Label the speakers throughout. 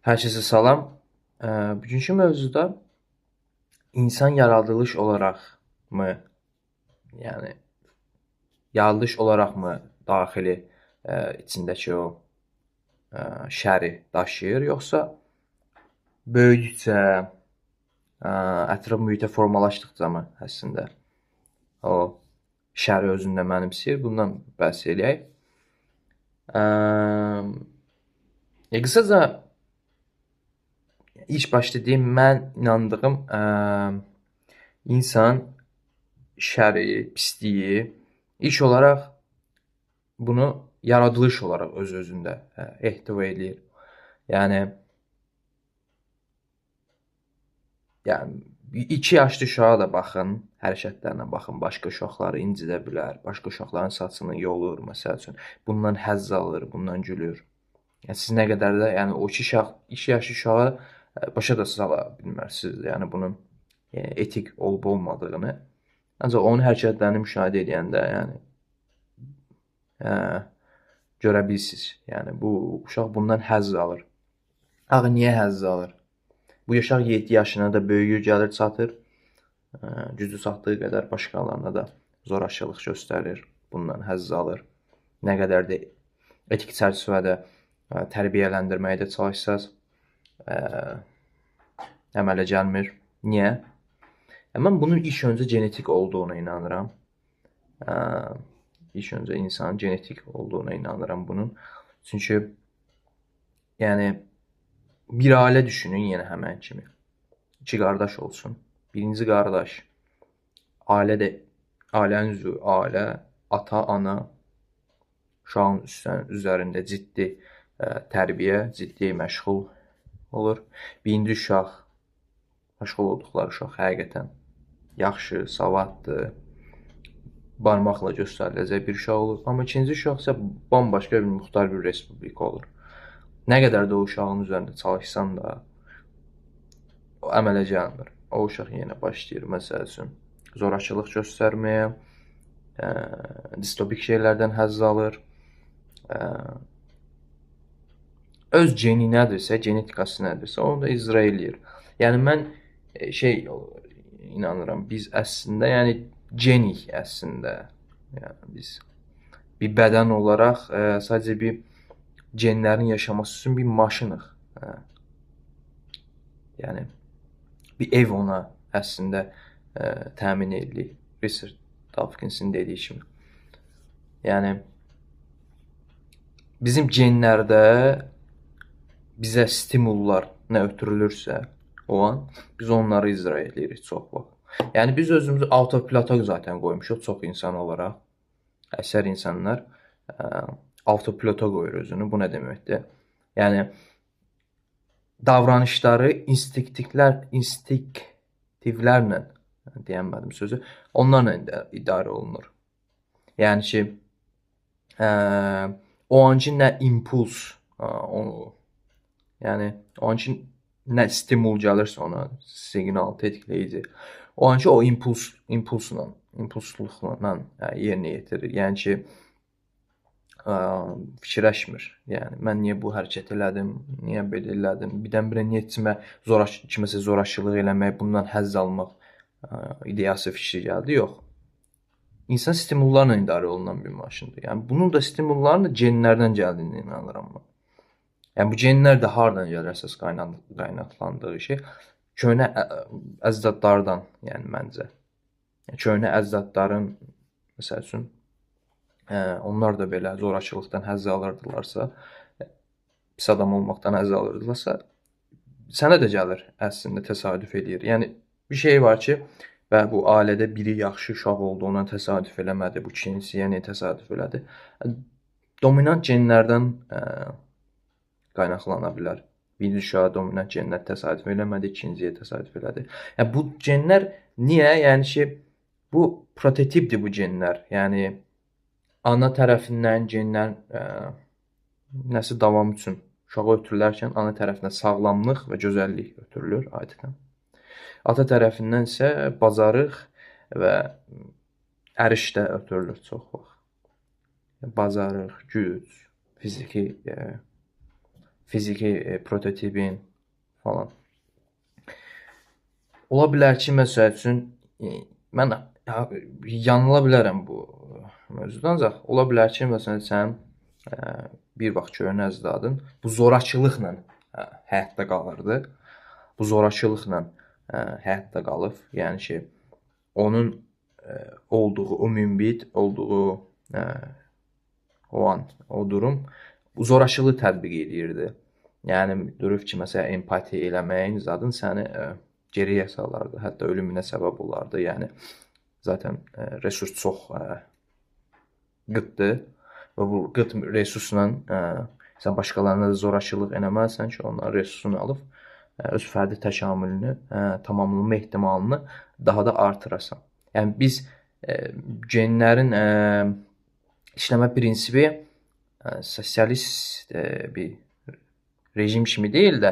Speaker 1: Hər kəsə salam. Bugünkü mövzuda insan yaradılış olaraqmı, yəni yaradılış olaraqmı daxili içindəki o şəri daşıyır, yoxsa böyüdükcə, ətraf mühitə formalaşdıqca mı əslində o şəri özündə mənimsəyir? Bundan bəhs eləyək. Qısaca ilk başda deyim, mən inandığım insan şəri, pisliyi ilk olaraq bunu yaradılış olaraq öz-özündə ehtiva eləyir. Yəni 2 yaşlı uşağa da baxın, hərəkətlərinə baxın, başqa uşaqları incidə bilər, başqa uşaqların saçını yolur, məsəl üçün. Bundan həzz alır, bundan gülür. Yəni siz nə qədər də, yəni o 2 yaşlı uşağa başa da sala bilmərsiniz, yəni bunun etik olub olmadığını. Ancaq onun hərəkətlərini müşahidə edəndə, yəni görə bilirsiniz. Yəni bu uşaq bundan həzz alır. Axı niyə həzz alır? Bu uşaq 7 yaşına da böyüyür, gəlir çatır. Gücü çatdığı qədər başqalarına da zorakılıq göstərir, bundan həzz alır. Nə qədər də etik çərçivədə tərbiyələndirməyə də çalışsaz, əmələ gəlmir. Niyə? Mən bunun ilk öncə genetik olduğuna inanıram. İlk öncə insanın genetik olduğuna inanıram bunun. Çünki yəni bir ailə düşünün yenə həmən kimi. 2 qardaş olsun. Birinci qardaş ailənin üzvü, ailə, ata, ana uşağın üzərində ciddi tərbiyə, ciddi məşğul olur. Birinci uşaq, məşğul olduqları uşaq həqiqətən yaxşı, savadlı, barmaqla göstəriləcək bir uşaq olur. Amma ikinci uşaq isə bambaşqa bir müxtar bir respublika olur. Nə qədər də o uşağın üzərində çalışsan da o əmələ gəlmir. O uşaq yenə başlayır, məsəl üçün, zorakılıq göstərməyə, distopik şeylərdən həzz alır. Öz geni nədirsə, genetikası nədirsə, onu da icra eləyir. Yəni mən inanıram, biz əslində, yəni genik əslində. Yəni biz bir bədən olaraq sadəcə bir genlərin yaşaması üçün bir maşınıq. Yəni bir ev ona əslində təmin edilir. Richard Dawkinsin dediyi kimi. Yəni bizim genlərdə bizə stimullar nə ötürülürsə o an biz onları icra edirik çox vaxt. Yəni biz özümüzü autopilotaj zaten qoymuşuq çox insan olaraq. Əksər insanlar autopilota qoyur özünü. Bu nə deməkdir? Yəni davranışları instinktivlərlə deyəmədim sözü, onlarla idarə olunur. Yəni ki, o anki nə impuls, yəni o anki nə stimul gəlirsə ona, siqnal, tetikləyici, o anki o impulsluqla yerinə yetirir. Yəni ki, fikirləşmir. Yəni mən niyə bu hərəkət elədim, niyə belə elədim, birdən-birə niyə kiməsə zorakılıq eləmək, bundan həzz almaq ideyası fikri gəldi? Yox. İnsan stimullarla idarə olunan bir maşındır. Yəni bunun da stimulların da genlərdən gəldiyinə inanıram mən. Yəni bu genlər də hardan gəlir əsas qaynaqlandığı şey? Köhnə əcdadlardan, yəni məncə. Köhnə əcdadların, məsəl üçün, onlar da belə zorakılıqdan həzz alırdılarsa, pis adam olmaqdan həzz alırdılarsa, sənə də gəlir əslində, təsadüf eləyir. Yəni bir şey var ki, və bu ailədə biri yaxşı uşaq olduğundan təsadüf eləmədi, bu ikincisi yəni təsadüf elədi. Dominant genlərdən qaynaqlana bilər. Birinci uşağa dominant genlər təsadüf eləmədi, ikinciyə təsadüf elədi. Yəni bu genlər niyə? Yəni ki, bu prototipdir bu genlər. Yəni ana tərəfindən genlər nəsil davamı üçün uşağa ötürülərkən ana tərəfindən sağlamlıq və gözəllik ötürülür adətən. Ata tərəfindən isə bacarıq və ərişdə ötürülür çox vaxt. Bacarıq, güc, fiziki prototipin falan. Ola bilər ki, məsəl üçün mən yanıla bilərəm bu mövzuda, ancaq ola bilər ki, məsələn sən bir vaxt görünən əzdadın bu zorakılıqla həyatda qalırdı. Bu zorakılıqla həyatda qalıb. Yəni ki, onun olduğu o münbit, olduğu o an, o durum zorakılığı tətbiq edirdi. Yəni durub ki, məsələn, empatiya eləməyin zadın səni geriyə salardı, hətta ölümünə səbəb olardı. Yəni zaten resurs çox qıtdır və bu qıt resursla sən başqalarına da zorakılıq eləməlisən ki, onların resursunu alıb öz fərdi təkamülünü tamamlama ehtimalını daha da artırasan. Yəni biz genlərin işləmə prinsipi sosialist bir rejim kimi deyil də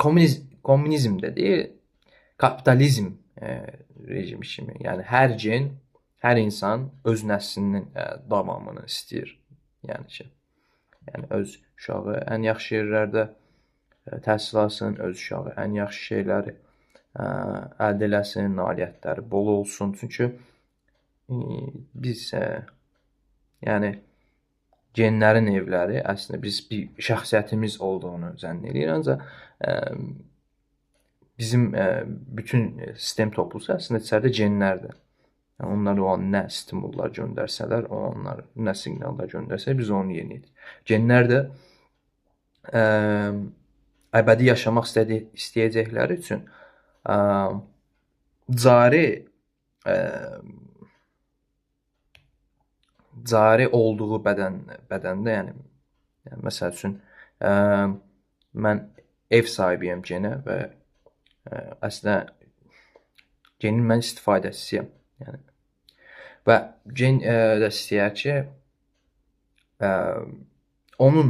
Speaker 1: komünizm də deyil, kapitalizm rejimi kimi. Yəni hər gen, hər insan öz nəslinin davamını istəyir. Yəni ki, öz uşağı ən yaxşı yerlərdə təhsil alsın, öz uşağı ən yaxşı şeyləri əldə eləsin, nailiyyətləri bol olsun. Çünki biz yəni genlərin evləri əslində biz bir şəxsiyyətimiz olduğunu zənn edirik, ancaq bizim bütün sistem toplusu əslində içəridə genlərdir. Yəni, onlar o an nə stimullar göndərsələr, onlar nə siqnallar göndərsələr, biz onu yerinə yetiririk. Genlər də əbədi yaşamaq istəyəcəkləri üçün cari olduğu bədəndə, yəni məsəl üçün mən ev sahibiyəm genə və əslində genin mən istifadəçisiyəm. Yəni və gen də istəyər ki, onun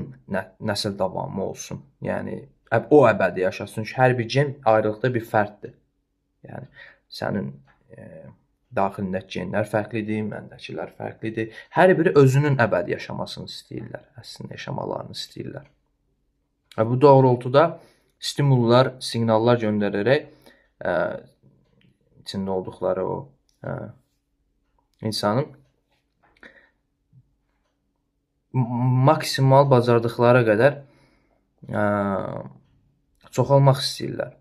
Speaker 1: nəsil davamı olsun. Yəni o əbədi yaşasın. Çünki hər bir gen ayrılıqda bir fərddir. Yəni sənin daxilindəki genlər fərqlidir, məndəkilər fərqlidir. Hər biri özünün əbədi yaşamasını istəyirlər, əslində yaşamalarını istəyirlər. Bu doğrultuda stimullar, siqnallar göndərərək içində olduqları o insanın maksimal bacardıqları qədər çoxalmaq istəyirlər.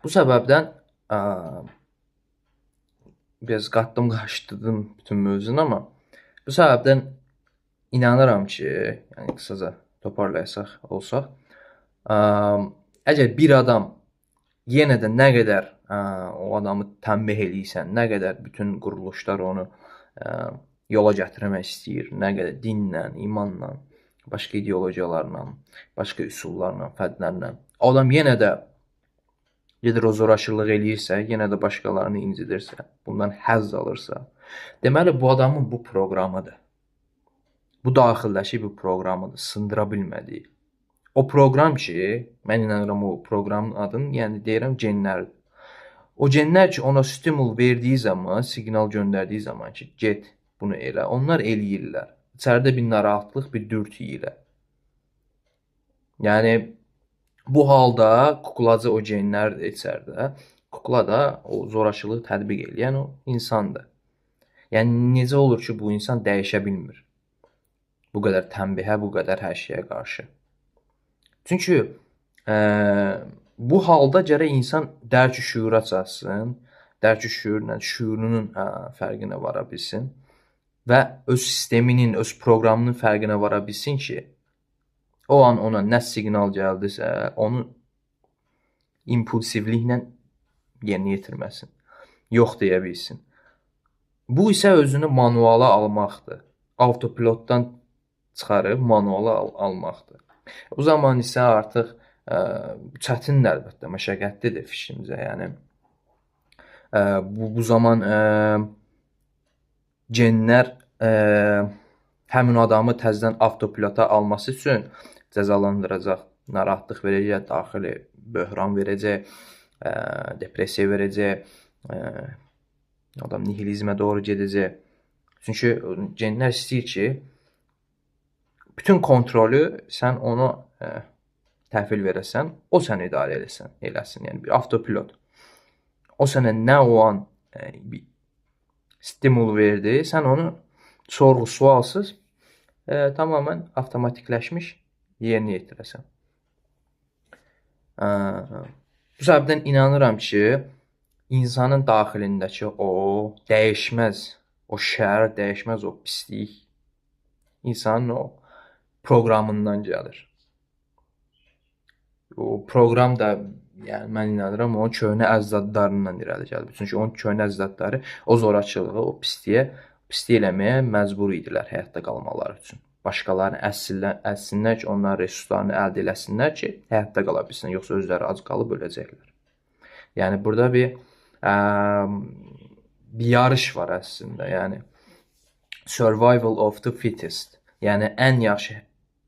Speaker 1: Bu səbəbdən biraz qatdım, qaçdım bütün mövzunu, amma bu səbəbdən inanıram ki, yəni qısaca toparlayasaq olsaq, əgər bir adam yenə də nə qədər o adamı tənbih eləyirsən, nə qədər bütün quruluşlar onu yola gətirmək istəyir, nə qədər dinlə, imanla, başqa ideologiyalarla, başqa üsullarla, fəndlərlə, adam yenə də gedir o zorakılıq eləyirsə, yenə də başqalarını incidirsə, bundan həzz alırsa, deməli bu adamın bu proqramıdır. Bu daxildəki bir proqramıdır, sındıra bilmədiyi. O proqram ki, mən inanıram o proqramın adını, yəni deyirəm genlərdir. O genlər ki, ona stimul verdiyi zaman, siqnal göndərdiyi zaman ki, get bunu elə, onlar eləyirlər. İçəridə bir narahatlıq, bir dürtü ilə. Yəni bu halda kuklacı o genlərdir içəridə. Kukla da o zorakılığı tətbiq eləyən o insandır. Yəni necə olur ki, bu insan dəyişə bilmir? Bu qədər tənbihə, bu qədər hər şeyə qarşı. Çünki bu halda gərək insan dərk-i şüura çatsın, dərk-i şüurla şüurunun fərqinə vara bilsin və öz sisteminin, öz proqramının fərqinə vara bilsin ki, o an ona nə siqnal gəldisə, onu impulsivliklə yerinə yetirməsin, yox deyə bilsin. Bu isə özünü manuala almaqdır. Autopilotdan çıxarıb manuala almaqdır. O zaman isə artıq çətindir, əlbəttə, məşəqqətlidir fikrimcə. Yəni bu zaman genlər həmin adamı təzədən avtopilota alması üçün cəzalandıracaq, narahatlıq verəcək, daxili böhran verəcək, depressiya verəcək, adam nihilizmə doğru gedəcək. Çünki genlər istəyir ki, bütün kontrolü sən ona təhvil verəsən, o səni idarə eləsin. Yəni bir avtopilot. O sənə nə o an bir stimul verdi, sən onu sorğu-sualsız tamamilə avtomatikləşmiş yerinə yetirəsən. Bu səbəbdən inanıram ki, insanın daxilindəki o dəyişməz, o şər, dəyişməz o pislik insanın o proqramından gəlir. O proqram da, yəni mən inanıram, onun köhnə əcdadlarından irəli gəlir. Çünki onun köhnə əcdadları o zorakılığı, o pislik eləməyə məcbur idilər həyatda qalmaları üçün. Başqalarını əssinlər ki, onların resurslarını əldə eləsinlər ki, həyatda qala bilsin, yoxsa özləri ac qalıb öləcəklər. Yəni burada bir yarış var əslində. Yəni survival of the fittest. Yəni ən yaxşı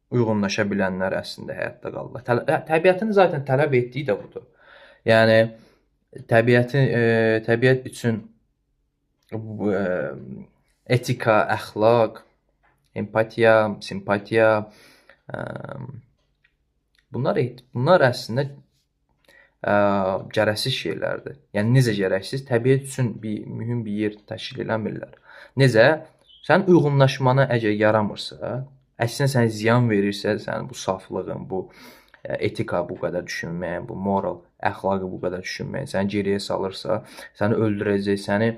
Speaker 1: uyğunlaşa bilənlər əslində həyatda qalırlar. Təbiətin zaten tələb etdiyi də budur. Yəni təbiət üçün etika, əxlaq, empatiya, simpatiya bunlar əslində gərəksiz şeylərdir. Yəni necə gərəksiz? Təbiət üçün mühüm bir yer təşkil eləmirlər. Necə? Sən uyğunlaşmana əgər yaramırsa, əslində sənə ziyan verirsə, sənin bu saflığın, bu etika bu qədər düşünməyin, bu moral, əxlaqı bu qədər düşünməyin, səni geriyə salırsa, səni öldürəcək, səni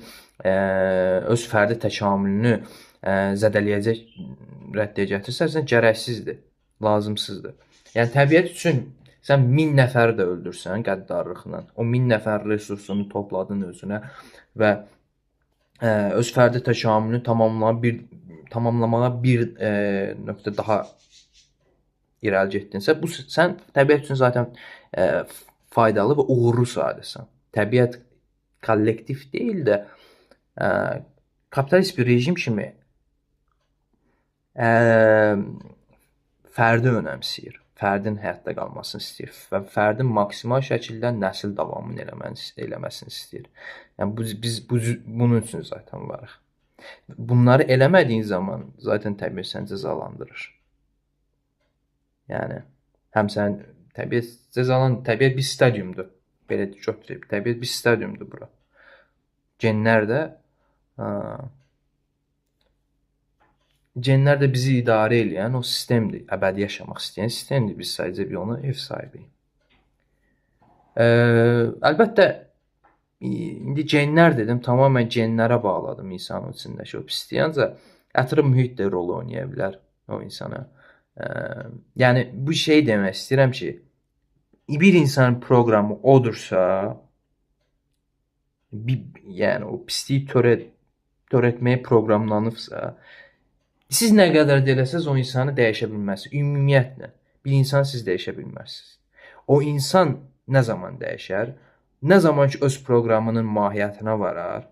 Speaker 1: öz fərdi təkamülünü zədələyəcək rəddiyə gətirsə, sən gərəksizdir, lazımsızdır. Yəni təbiət üçün sən 1000 nəfəri də öldürsən qəddarlıqla, o 1000 nəfər resursunu topladın özünə və öz fərdi təkamülünü tamamlamağa bir nöqtə daha irəli getdinsə, bu sən təbiət üçün zaten faydalı və uğurlu sayılırsan. Təbiət kollektiv deyil də kapitalist bir rejim kimi fərdi önəmsəyir, fərdin həyatda qalmasını istəyir və fərdin maksimal şəkildə nəsil davamını eləməsini istəyir. Yəni biz bunun üçün zaten varıq. Bunları eləmədiyin zaman zaten təbiət səni cəzalandırır. Yəni həm sən təbiət bir stadiumdur. Belə götürüb. Təbiət bir stadiumdur bura. Genlər də bizi idarə edən o sistemdir. Əbədi yaşamaq istəyən sistemdir. Biz sadəcə bir ona ev sahibiyik. Əlbəttə indi genlər dedim, tamamilə genlərə bağladım insanın içindəki o pisliyi. Ancaq ətraf mühit də rol oynaya bilər o insana. Yəni bu şey demək istəyirəm ki, bir insanın proqramı odursa, yəni o pisliyi törətməyə proqramlanıbsa, siz nə qədər deyiləsəz o insanı dəyişə bilməzsiniz. Ümumiyyətlə, bir insanı siz dəyişə bilməzsiniz. O insan nə zaman dəyişər? Nə zaman ki, öz proqramının mahiyyətinə varar,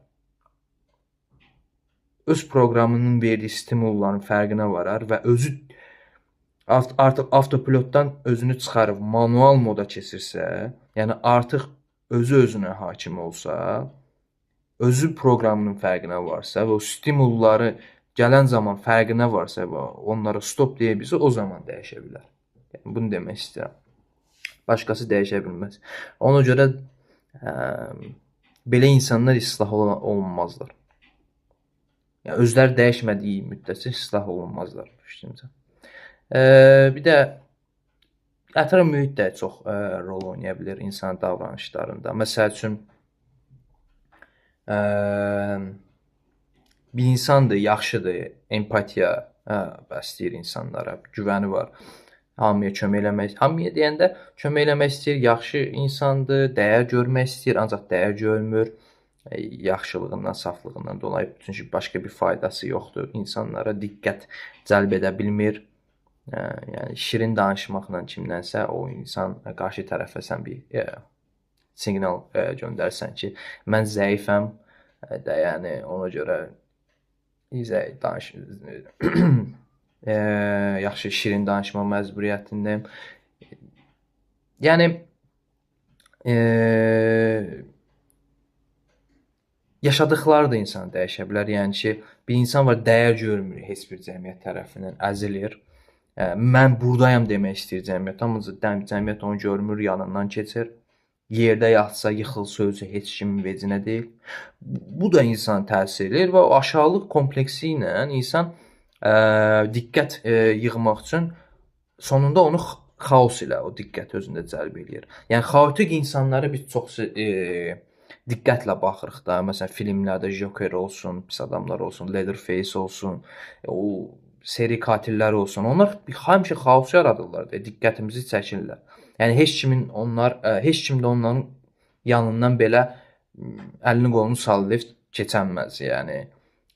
Speaker 1: öz proqramının verdiyi stimulların fərqinə varar və özü artıq avtopilotdan özünü çıxarıb manual moda keçirsə, yəni artıq özünə hakim olsa, özü proqramının fərqinə varsa və o stimulları gələn zaman fərqinə varsa və onlara stop deyə bilsə, o zaman dəyişə bilər. Yəni, bunu demək istəyirəm. Başqası dəyişə bilməz. Ona görə belə insanlar islah olunmazlar. Yəni, özləri dəyişmədiyi müddətcə islah olunmazlar. Bir də ətraf mühit də çox rol oynaya bilir insan davranışlarında. Məsəl üçün, bir insandır, yaxşıdır, empatiya bəsləyir insanlara, güvəni var. Hamıya kömək eləmək, hamıya deyəndə kömək eləmək istəyir, yaxşı insandır, dəyər görmək istəyir, ancaq dəyər görmür. Yaxşılığından, saflığından dolayı, çünki başqa bir faydası yoxdur. İnsanlara diqqət cəlb edə bilmir. Yəni şirin danışmaqla kimdənsə o insan qarşı tərəfə sən bir siqnal göndərsən ki, mən zəifəm də, yəni ona görə yaxşı şirin danışma məcburiyyətindəyim. Yəni yaşadıqları da insanı dəyişə bilər. Yəni ki, bir insan var, dəyər görmür heç bir cəmiyyət tərəfindən, əzilir. mən burdayam demək istəyir cəmiyyət. Amma cəmiyyət onu görmür, yanından keçir. Yerdə yatsa, yıxılsa özü heç kimin vecinə deyil. Bu da insan təsir edir və o aşağılıq kompleksi ilə insan diqqət yığmaq üçün sonunda onu xaos ilə o diqqət özündə cəlb eləyir. Yəni xaotik insanlara biz çox diqqətlə baxırıq da. Məsələn, filmlərdə Joker olsun, pis adamlar olsun, Leatherface olsun, o seri qatillər olsun. Onlar həmişə xaos yaradırlar deyə diqqətimizi çəkirlər. Yəni heç kim də onların yanından belə əlini qolunu sallayıb keçənməz. Yəni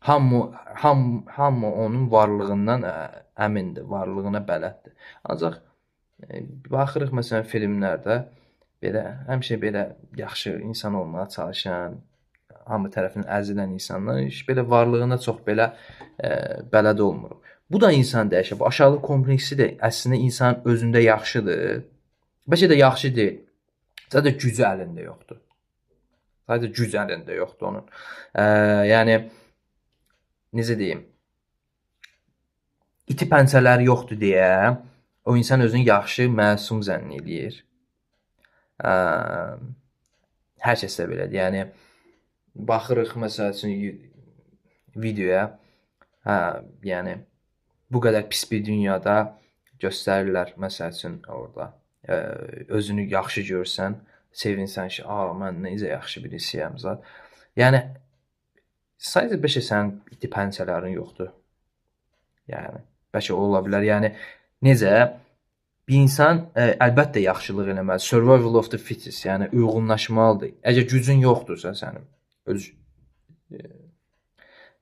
Speaker 1: hamı onun varlığından əmindir, varlığına bələddir. Ancaq baxırıq məsələn filmlərdə belə həmişə belə yaxşı insan olmağa çalışan, hamı tərəfindən əzilən insanlar belə varlığına çox belə bələd olmur. Bu da insan dəyişir. Bu aşağılıq kompleksi də əslində insan özündə yaxşıdır. Bəlkə də yaxşı deyil. Sadəcə gücü əlində yoxdur. Sadəcə güc əlində yoxdur onun. Yəni necə deyim? İti pəncələri yoxdur deyə o insan özünü yaxşı, məsum zənn eləyir. Hər kəs də belədir. Yəni baxırıq məsəl üçün videoya, yəni bu qədər pis bir dünyada göstərirlər məsəl üçün orada özünü yaxşı görsən, sevinsən ki, mən necə yaxşı birisiyəm zət. Yəni sadəcə bəlkə sənin iti pəncələrin yoxdur. Yəni bəlkə ola bilər. Yəni necə bir insan əlbəttə yaxşılıq eləməli. Survival of the fittest, yəni uyğunlaşmalıdır. Əgər gücün yoxdursa sənin, öz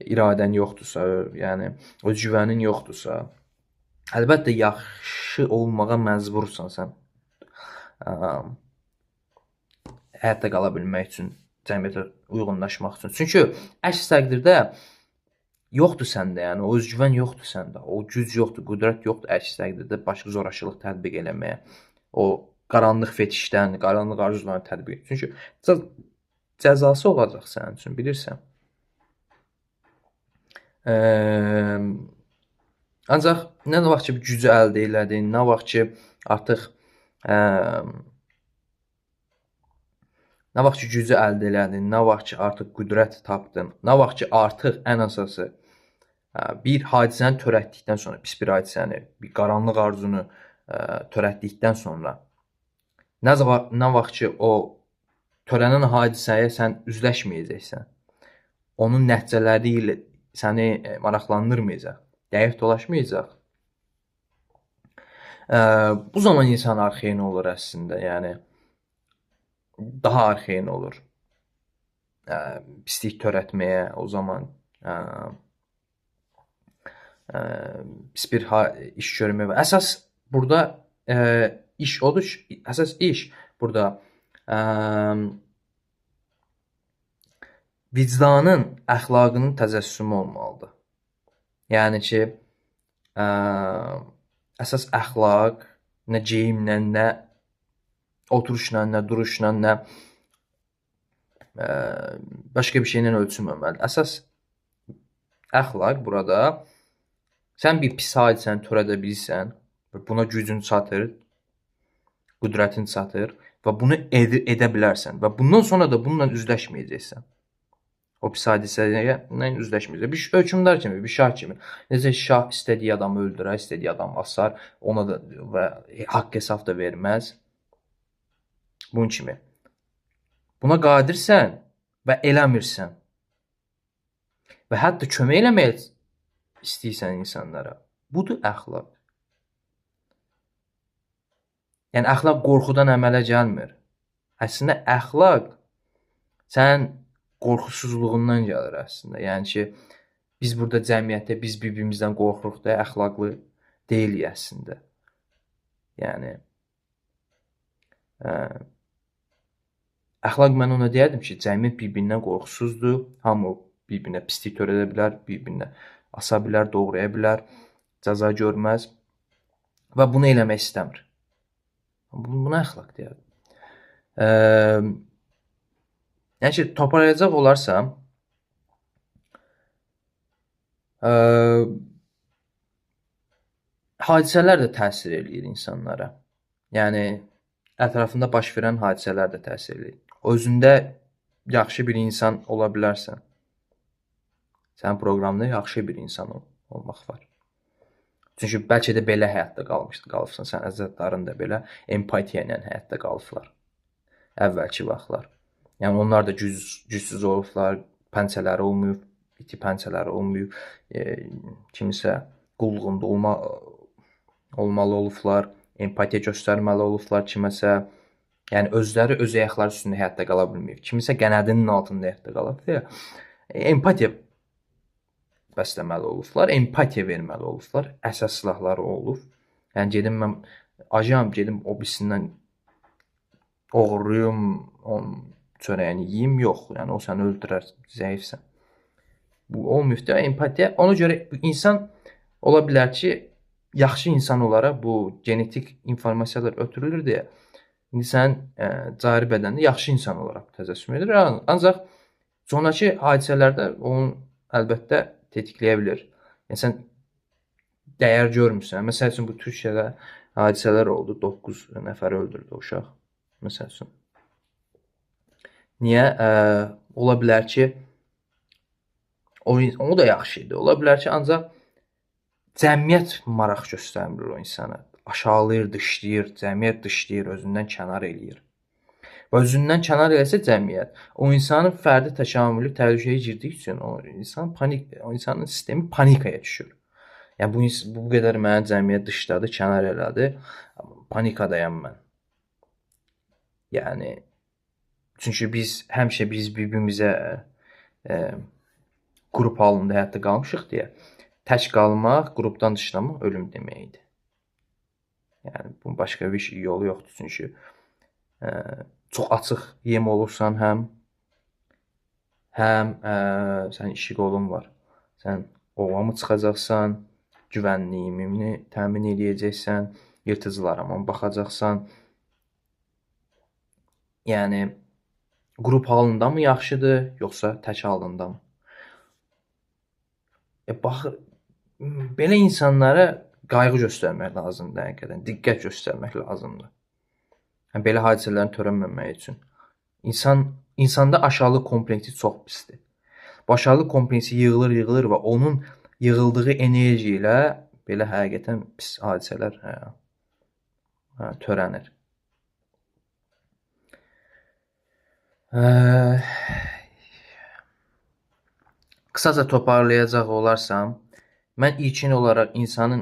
Speaker 1: iradən yoxdursa, yəni öz güvənin yoxdursa, əlbəttə yaxşı olmağa məcbursan sən. Həyatda qala bilmək üçün, cəmiyyətə uyğunlaşmaq üçün. Çünki əks təqdirdə yoxdur səndə, yəni o özgüvən yoxdur səndə, o güc yoxdur, qüdrət yoxdur əks təqdirdə başqa zorakılıq tətbiq eləməyə, o qaranlıq fetişdən, qaranlıq arzularını tətbiq. Çünki cəzası olacaq sənin üçün, bilirsən. Ancaq nə vaxt ki gücü əldə elədin, nə vaxt ki artıq nə vaxt ki gücü əldə elədin, nə vaxt ki artıq qüdrət tapdın, nə vaxt ki artıq ən əsası bir hadisəni törətdikdən sonra, pis bir hadisəni, bir qaranlıq arzunu törətdikdən sonra, nə vaxt ki o törənən hadisəyə sən üzləşməyəcəksən, onun nəticələri ilə səni maraqlandırmayacaq, dəqiq dolaşmayacaq. Bu zaman insan arxeyin olur əslində, yəni daha arxeyin olur. Pislik törətməyə o zaman pis bir iş görməyə. Əsas burada iş odur ki, əsas iş burada vicdanın, əxlaqının təcəssümü olmalıdır. Yəni ki, əsas əxlaq nə geyimlə, nə oturuşla, nə duruşla, nə başqa bir şeylə ölçülməməlidir. Əsas əxlaq burada sən bir pis hadisəni törədə bilirsən, buna gücün çatır, qüdrətin çatır və bunu edə bilərsən və bundan sonra da bununla üzləşməyəcəksən. O pis hadisəyə üzləşməyəcək. Bir hökmdar kimi, bir şah kimi. Necə şah istədiyi adamı öldürər, istədiyi adamı asar, ona da və haqq hesab da verməz. Bunun kimi. Buna qadirsən və eləmirsən. Və hətta kömək eləməyə istəyirsən insanlara. Budur əxlaq. Yəni əxlaq qorxudan əmələ gəlmir. Əslində əxlaq sənin qorxusuzluğundan gəlir əslində. Yəni ki, biz burada cəmiyyətdə biz bir-birimizdən qorxuruq da, əxlaqlı deyilik əslində. Yəni əxlaq mən ona deyərdim ki, cəmiyyət bir-birindən qorxusuzdur, hamı bir-birinə pislik törədə bilər, bir-birinə asa bilər, doğraya bilər, cəza görməz və bunu eləmək istəmir. Buna əxlaq deyərdim. Yəni ki, toparlayacaq olarsam, hadisələr də təsir eləyir insanlara. Yəni ətrafında baş verən hadisələr də təsir eləyir. Özündə yaxşı bir insan ola bilərsən. Sənin proqramında yaxşı bir insan olmaq var. Çünki bəlkə də belə həyatda qalıbsan. Sən əzizlərin də belə empatiya ilə həyatda qalıblar. Əvvəlki vaxtlar. Yəni onlar da gücsüz olublar, pəncələri olmayıb, iti pəncələri olmayıb, kimisə qulluğunda olmalı olublar, empatiya göstərməli olublar kiməsə. Yəni özləri öz ayaqları üstündə həyatda qala bilməyib. Kimisə qənədinin altında həyatda qalıb deyə empatiya bəsləməli olublar, empatiya verməli olublar. Əsas silahları olub. Yəni gedim mən ajan gedim o birisindən oğurluyum, onun çörəyini yeyim, yox. Yəni o səni öldürər, zəifsən. Bu olmayıb da empatiya. Ona görə insan ola bilər ki, yaxşı insan olaraq bu genetik informasiyalar ötürülür deyə indi sən cari bədəndə yaxşı insan olaraq təzəssüm edir. Ancaq sonrakı hadisələrdə onun əlbəttə tetikləyə bilər. Yəni sən dəyər görmürsən. Məsəl üçün bu Türkiyədə hadisələr oldu. 9 nəfər öldürdü uşaq. Məsəl üçün. Niyə? Ola bilər ki, o da yaxşı idi. Ola bilər ki, ancaq cəmiyyət maraq göstərmir o insana. Aşağılayır, dışlayır, cəmiyyət dışlayır, özündən kənar eləyir. Və özündən kənar eləsə cəmiyyət, o insanın fərdi təkamülü təhlükəyə girdiyi üçün o insanın sistemi panikaya düşür. Yəni bu qədər mənə cəmiyyət dışladı, kənar elədi. Panikadayam mən. Yəni çünki biz həmişə bir-birimizə qrup halında həyatda qalmışıq deyə tək qalmaq, qrupdan dışlamaq ölüm deməkdir. Yəni bunun başqa bir yolu yoxdur. Çünki çox açıq yem olursan həm sənin işi qolun var. Sən ova mı çıxacaqsan, güvənliyini təmin edəcəksən, yırtıcılara mı baxacaqsan. Yəni qrup halında mı yaxşıdır, yoxsa tək halında mı? Belə insanlara qayğı göstərmək lazımdır həqiqətən, diqqət göstərmək lazımdır. Yəni belə hadisələrin törənməməyi üçün. İnsanda aşağılıq kompleksi çox pisdir. Bu aşağılıq kompleksi yığılır və onun yığıldığı enerji ilə belə həqiqətən pis hadisələr törənir. Qısaca toparlayacaq olarsam, mən ilkin olaraq insanın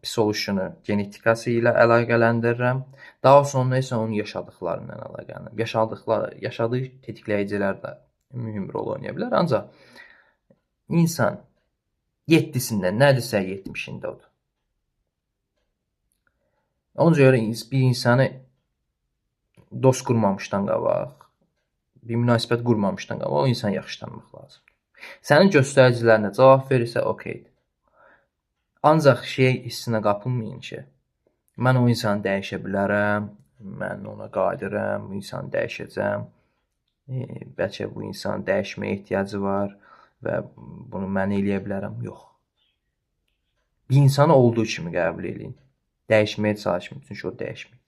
Speaker 1: pis oluşunu genetikası ilə əlaqələndirirəm. Daha sonra isə onun yaşadıqlarından əlaqələndirirəm. Yaşadığı tetikləyicilər də mühüm rol oynaya bilər. Ancaq insan 7-sində, nədirsə 70-ində odur. Ona görə bir insanı dost qurmamışdan qabaq, bir münasibət qurmamışdan qabaq o insan yaxşı tanımaq lazımdır. Sənin göstəricilərinə cavab verirsə, okeydir. Ancaq hissinə qapılmayın ki, mən o insanı dəyişə bilərəm, mən ona qadirəm, bu insanı dəyişəcəm, bəlkə bu insanın dəyişməyə ehtiyacı var və bunu mən eləyə bilərəm. Yox. Bir insanı olduğu kimi qəbul edin. Dəyişməyə çalışmayın, çünki o dəyişmir.